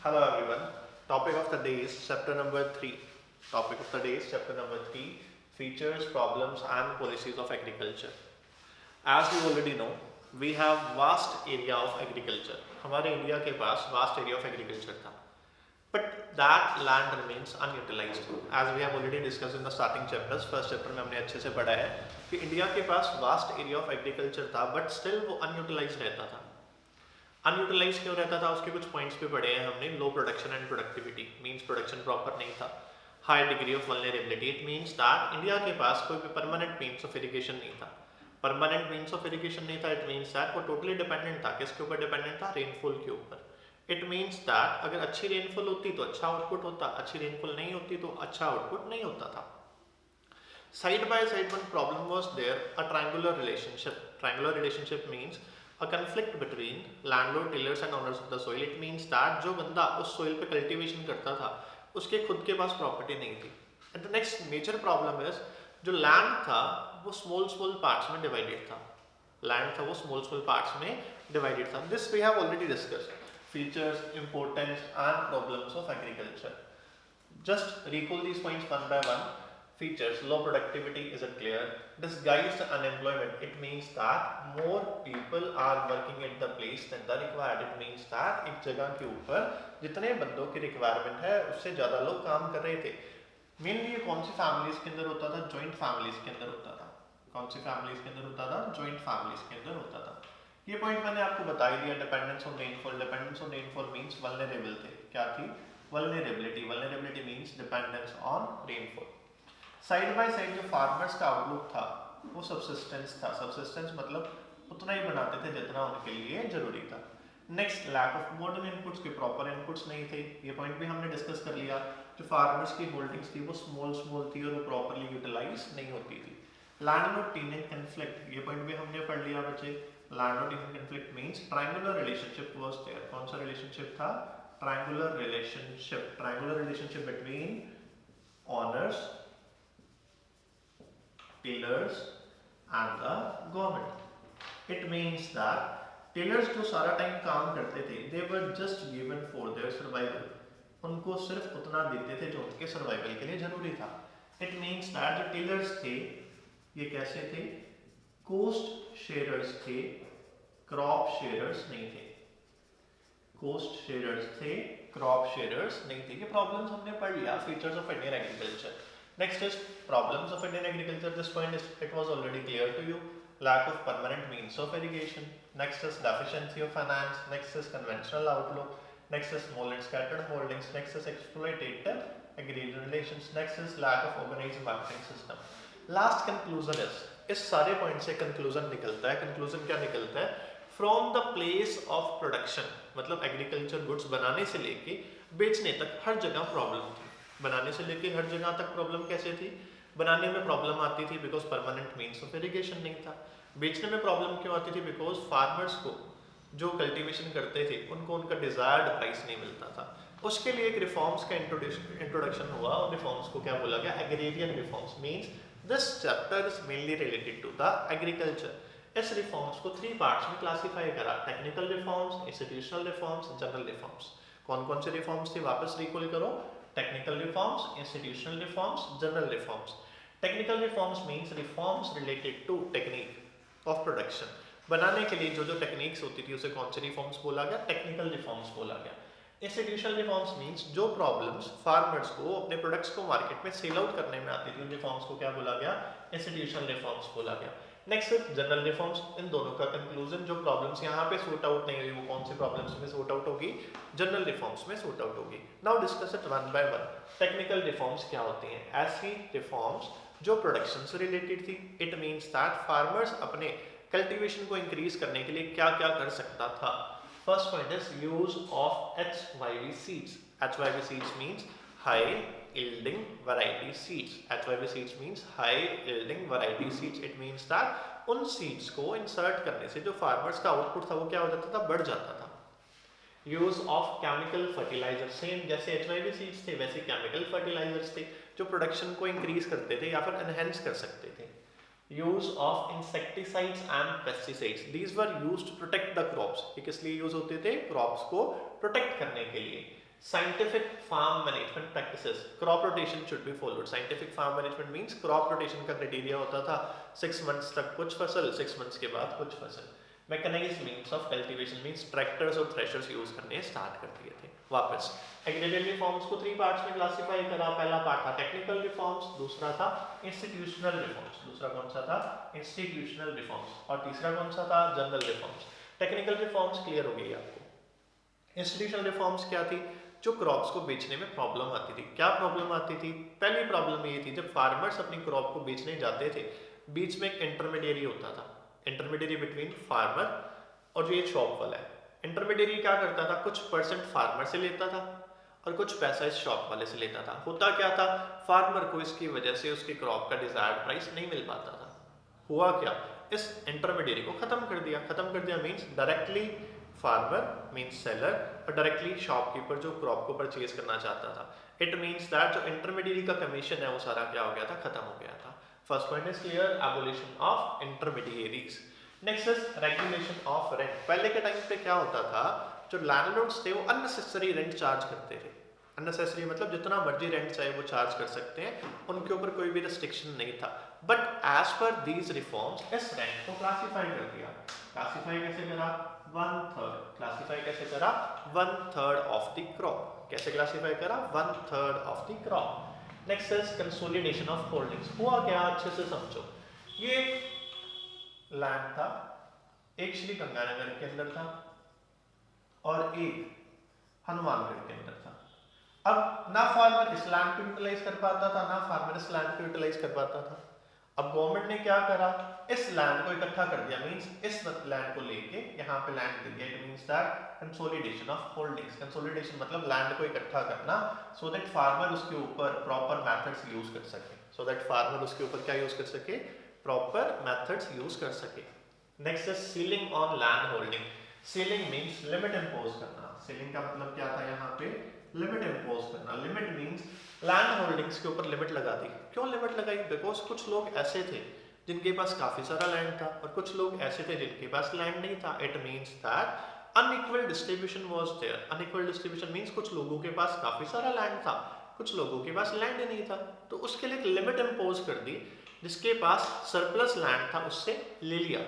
Hello everyone. Topic of the day is chapter number 3. Topic of the day is chapter number 3, features, problems and policies of agriculture. As you already know, we have vast area of agriculture. हमारे India के पास vast area of agriculture था. But that land remains unutilized. As we have already discussed in the starting chapters, first chapter में हमने अच्छे से पढ़ा है कि इंडिया के पास vast area of agriculture था, but still वो unutilized रहता था. अनयूटिलाइज क्यों रहता था, उसके कुछ पॉइंट्स पे पढ़े हैं हमने. Low production and productivity means production proper नहीं था. High degree of vulnerability, it means that India के पास कोई भी परमानेंट मींस ऑफ इरिगेशन नहीं था. परमानेंट मींस ऑफ इरिगेशन नहीं था, इट मींस दैट वो टोटली डिपेंडेंट था. किसके ऊपर डिपेंडेंट था? रेनफॉल के ऊपर. इट मींस दैट अगर अच्छी रेनफॉल होती तो अच्छा आउटपुट होता, अच्छी रेनफॉल नहीं होती तो अच्छा आउटपुट नहीं होता था. Side by side one problem was there, a triangular relationship. Triangular relationship means a conflict between landlord, tillers and owners of the soil. It means that जो बंदा उस soil पे cultivation करता था उसके खुद के पास property नहीं थी. And the next major problem is जो land था वो small parts में divided था. Land था वो small parts में divided था. This we have already discussed. Features, importance and problems of agriculture. Just recall these points one by one. Features, low productivity, is it clear? Disguised unemployment, it means that more people are working at the place than the required. It means that एक जगह के ऊपर जितने बंदों की requirement है उससे ज़्यादा लोग काम कर रहे थे. मेनली ये कौन सी फैमिलीज के अंदर होता था? जॉइंट फैमिलीज के अंदर होता था. कौन सी फैमिलीज के अंदर होता था? जॉइंट फैमिलीज के अंदर होता था. ये पॉइंट मैंने आपको बता ही दिया. Dependence on rainfall. Dependence on rainfall means vulnerable थे. क्या थी? Vulnerability. Vulnerability means dependence on rainfall. Side by side जो फार्मर्स का आउटलुक था वो सबसिस्टेंस था. सबसिस्टेंस मतलब उतना ही बनाते थे जितना उनके लिए जरूरी था. Next, lack of modern inputs के प्रॉपर इनपुट्स नहीं थे. ये पॉइंट भी हमने डिस्कस कर लिया. जो फार्मर्स की होल्डिंग्स थी वो स्मॉल थी और वो प्रॉपर्ली यूटिलाइज नहीं होती थी. लैंडलॉर्ड टेनेंट कन्फ्लिक्ट, ये पॉइंट भी हमने पढ़ लिया बच्चे. Landlord tenant conflict means triangular relationship was there. कौन सा रिलेशनशिप था? Triangular relationship. Triangular relationship between owners, tillers and the government. It means that tillers जो सारा टाइम काम करते थे they were just given for their survival. उनको सिर्फ उतना देते थे जो उनके सर्वाइवल के लिए जरूरी था. It means that जो tillers थे ये कैसे थे? कोस्ट शेयरर्स थे, क्रॉप शेयरर्स नहीं थे. कोस्ट शेयरर्स थे, क्रॉप शेयरर्स नहीं थे. ये प्रॉब्लम्स हमने पढ़ लिया. Features of Indian agriculture. Next is problems of Indian agriculture. This point is, it was already clear to you. Lack of permanent means of irrigation. Next is deficiency of finance. Next is conventional outlook. Next is small and scattered holdings. Next is exploitative agrarian relations. Next is lack of organized marketing system. Last conclusion is, इस सारे point से conclusion निकलता है. Conclusion क्या निकलता है? From the place of production, मतलब agriculture goods बनाने से लेके बेचने तक हर जगह problem थी. बनाने से लेके हर जगह तक प्रॉब्लम कैसे थी? बनाने में प्रॉब्लम आती थी because permanent means of irrigation नहीं था. बेचने में प्रॉब्लम क्यों आती थी? बिकॉज फार्मर्स को जो कल्टीवेशन करते थे उनको उनका डिजायर्ड प्राइस नहीं मिलता था. उसके लिए एक रिफॉर्म्स का इंट्रोडक्शन हुआ और रिफॉर्म्स को क्या बोला गया? Agrarian reforms. Means this chapter is mainly related to the agriculture. इस रिफॉर्म्स को 3 पार्ट्स में क्लासिफाई करा. Technical reforms, institutional reforms, general reforms. कौन कौन से रिफॉर्म्स थे? वापस रिकॉल करो. Technical reforms, institutional reforms, general reforms. Technical reforms means reforms related to technique of production. बनाने के लिए जो जो टेक्निक्स होती थी उसे कौन से रिफॉर्म्स बोला गया? टेक्निकल रिफॉर्म्स बोला गया. इंस्टीट्यूशनल रिफॉर्म्स मींस जो प्रॉब्लम्स फार्मर्स को अपने प्रोडक्ट्स को मार्केट में सेल आउट करने में आती थी उन रिफॉर्म्स को क्या बोला गया? इंस्टीट्यूशनल रिफॉर्म्स बोला गया. Next general reforms. इन दोनों का कंक्लूजन, जो प्रॉब्लम्स यहाँ पे सॉर्ट आउट नहीं हुई वो कौन से प्रॉब्लम्स में सॉर्ट आउट होगी? जनरल रिफॉर्म्स में सॉर्ट आउट होगी. Now discuss it one by one. Technical reforms क्या होती हैं? ऐसी रिफॉर्म्स जो प्रोडक्शन से रिलेटेड थी. इट मींस दैट फार्मर्स अपने कल्टीवेशन को इंक्रीज करने के लिए क्या क्या कर सकता था. First point is use of HYV seeds. HYV seeds means high yielding variety seeds. HYV seeds means high yielding variety seeds. It means that उन seeds को insert करने से जो farmers का output था वो क्या हो जाता था? बढ़ जाता था. Use of chemical fertilizer. Same जैसे HYV seeds थे वैसे chemical fertilizers थे जो production को increase करते थे या फिर enhance कर सकते थे. Use of insecticides and pesticides. These were used to protect the crops. ये किस लिए use होते थे? Crops को protect करने के लिए. Scientific farm management practices, crop rotation should be followed. Scientific farm management means crop rotation का क्राइटेरिया होता था 6 months तक कुछ फसल, 6 months के बाद कुछ फसल. Mechanized means of cultivation means tractors और threshers यूज करने स्टार्ट कर दिए थे. वापस एग्रीकल्चरल रिफॉर्म्स को 3 पार्ट्स में क्लासिफाई करा. पहला पार्ट था टेक्निकल रिफॉर्म्स, दूसरा था इंस्टीट्यूशनल रिफॉर्म्स, दूसरा कौन सा था इंस्टीट्यूशनल रिफॉर्म्स, और तीसरा कौन सा था general reforms. Technical reforms clear हो गई आपको. इंस्टीट्यूशनल रिफॉर्म्स क्या थी? जो क्रॉप्स को बेचने में प्रॉब्लम आती थी. क्या प्रॉब्लम आती थी? पहली प्रॉब्लम ये थी जब फार्मर्स अपनी क्रॉप को बेचने जाते थे, बीच में एक इंटरमीडियरी होता था, इंटरमीडियरी बिटवीन फार्मर और जो ये शॉप वाला है. इंटरमीडियरी क्या करता था? कुछ परसेंट फार्मर से लेता था और कुछ पैसा इस शॉप वाले से लेता था. होता क्या था? फार्मर को इसकी वजह से उसकी क्रॉप का डिजायर्ड प्राइस नहीं मिल पाता था. हुआ क्या? इस इंटरमीडियरी को खत्म कर दिया. खत्म कर दिया means directly farmer means seller और डायरेक्टली शॉपकीपर जो क्रॉप को परचेज करना चाहता था. इट मीन्स दैट जो इंटरमीडियरी का कमीशन है वो सारा क्या हो गया था? खत्म हो गया था. First point is clear, abolition of intermediaries. Next is regulation of rent. पहले के टाइम पे क्या होता था? जो लैंडलॉर्ड्स थे वो अननेसेसरी रेंट चार्ज करते थे. अननेसेसरी मतलब जितना मर्जी रेंट चाहे वो चार्ज कर सकते हैं, उनके ऊपर कोई भी रिस्ट्रिक्शन नहीं था. But as per these reforms इस रेंट को क्लासिफाई कर दिया. क्लासिफाई कैसे करा? 1/3. क्लासिफाई कैसे करा? 1/3 ऑफ द क्रॉप. कैसे क्लासिफाई करा? 1/3 of the crop. Next is consolidation of holdings. हुआ क्या? अच्छे से समझो. ये लैंड था, एक श्री गंगानगर के अंदर था और एक हनुमानगढ़ के अंदर था. अब ना फार्मर इस लैंड को यूटिलाइज कर पाता था, ना फार्मर इस लैंड को यूटिलाइज कर पाता था. अब गवर्नमेंट ने क्या करा? इस लैंड को इकट्ठा कर दिया. मींस इस लैंड को लेके यहाँ पे लैंड दे दिया. It means that consolidation of holdings. Consolidation मतलब लैंड को इकट्ठा करना सो दैट फार्मर उसके ऊपर प्रॉपर मेथड्स यूज कर सके. सो दैट फार्मर उसके ऊपर क्या यूज कर सके? प्रॉपर मेथड्स यूज कर सके. Next is ceiling on land holding. Ceiling means limit impose करना. सीलिंग का मतलब क्या था? यहाँ पे लिमिट इंपोज करना. लिमिट मींस लैंड होल्डिंग्स के ऊपर लिमिट लगा दी. क्यों लिमिट लगाई? बिकॉज कुछ लोग ऐसे थे जिनके पास काफी सारा लैंड था और कुछ लोग ऐसे थे जिनके पास लैंड नहीं था. It means that unequal distribution was there. Unequal distribution means कुछ लोगों के पास काफी सारा लैंड था, कुछ लोगों के पास लैंड ही नहीं था. तो उसके लिए एक लिमिट इंपोज कर दी. जिसके पास सरप्लस लैंड था उससे ले लिया.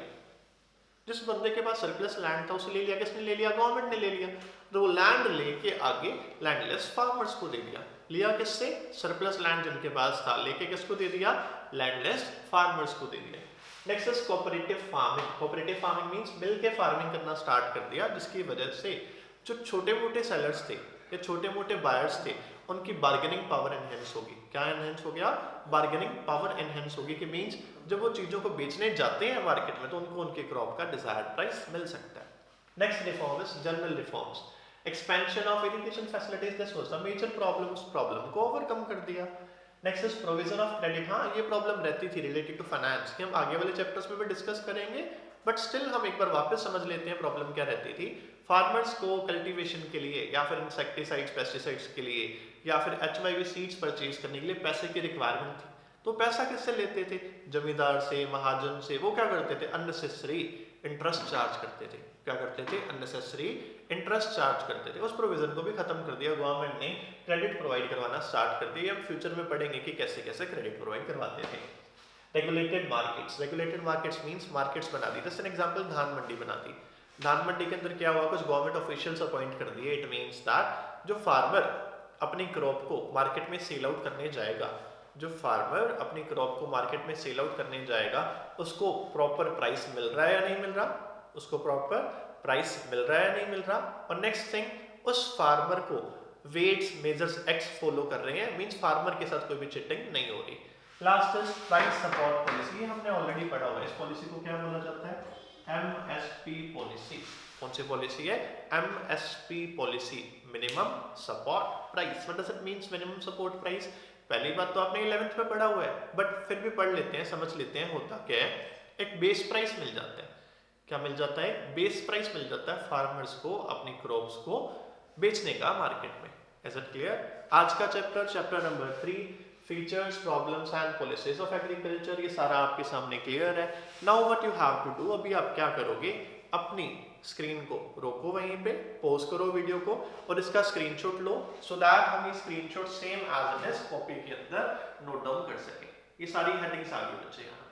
जिस बंदे के पास सरप्लस लैंड था उसे ले लिया. किसने ले लिया? गवर्नमेंट ने ले लिया. तो वो लैंड लेके आगे लैंडलेस फार्मर्स को दे दिया. लिया किससे? सरप्लस लैंड जिनके पास था, लेके किसको दे दिया? लैंडलेस फार्मर्स को दे दिया. Next is cooperative farming. Cooperative farming means मिल के फार्मिंग करना स्टार्ट कर दिया, जिसकी वजह से जो छोटे मोटे सेलर्स थे या छोटे मोटे बायर्स थे उनकी बार्गेनिंग पावर एनहेंस होगी. क्या एनहेंस हो गया? बार्गेनिंग पावर एनहेंस होगी. कि मींस जब वो चीजों को बेचने जाते हैं मार्केट में तो उनको उनके क्रॉप का डिजायर्ड प्राइस मिल सकता है. Next reform is general reforms. Expansion of education facilities. This was the major problem. उस प्रॉब्लम को ओवरकम कर दिया. Next is provision of credit. हाँ, ये प्रॉब्लम रहती थी रिलेटेड टू फाइनेंस की, हम आगे वाले चैप्टर्स में भी डिस्कस करेंगे, बट स्टिल हम एक बार वापस समझ लेते हैं प्रॉब्लम क्या रहती थी. फार्मर्स को कल्टीवेशन के लिए या फिर इंसेक्टिसाइड्स पेस्टिसाइड्स के लिए या फिर HYV सीड्स परचेज करने के लिए पैसे की रिक्वायरमेंट थी. तो पैसा किससे लेते थे? जमींदार से, महाजन से. वो क्या करते थे? अननेसेसरी इंटरेस्ट चार्ज करते थे. क्या करते थे? अननेसेसरी इंटरेस्ट चार्ज करते थे. उस प्रोविजन को भी खत्म कर दिया. गवर्नमेंट ने क्रेडिट प्रोवाइड करवाना स्टार्ट कर दिया. हम फ्यूचर में पढ़ेंगे कि कैसे कैसे क्रेडिट प्रोवाइड करवाते थे. Regulated markets. Regulated markets means markets बना दी. जैसे एग्जांपल धान मंडी बना दी. धान मंडी के अंदर क्या हुआ? कुछ गवर्नमेंट ऑफिशियल्स अपॉइंट कर दिए. इट मींस दैट जो फार्मर अपनी क्रॉप को मार्केट में सेल आउट करने जाएगा, जो फार्मर अपनी क्रॉप को मार्केट में सेल आउट करने जाएगा, उसको प्रॉपर प्राइस मिल रहा है या नहीं मिल रहा? उसको प्रॉपर प्राइस मिल रहा है या नहीं मिल रहा? और नेक्स्ट थिंग, उस फार्मर को वेट्स मेजर्स एक्ट्स फॉलो कर रहे हैं. मींस फार्मर के साथ कोई भी चिटिंग नहीं हो रही. Last is price support policy. हमने ऑलरेडी पढ़ा हुआ है. इस पॉलिसी को क्या बोला जाता है? MSP policy. कौन सी पॉलिसी है? MSP policy, minimum support price. What does it means minimum support price? पहली बात तो आपने 11th में पढ़ा हुआ है, बट फिर भी पढ़ लेते हैं, समझ लेते हैं. होता क्या है? एक बेस प्राइस मिल जाता है. क्या मिल जाता है? बेस प्राइस मिल जाता है फार्मर्स को अपनी क्रॉप्स को बेचने का मार्केट में. Is it clear? आज का chapter number 3, features, problems and policies of agriculture, ये सारा आपके सामने क्लियर है. Now what you have to do, अभी आप क्या करोगे? अपनी स्क्रीन को रोको, वहीं पे पॉज करो वीडियो को और इसका स्क्रीनशॉट लो, सो दैट हम ये screenshot same as it is copy के अंदर नोट डाउन कर सकें। ये सारी हेडिंग्स आ गई बच्चे यहाँ।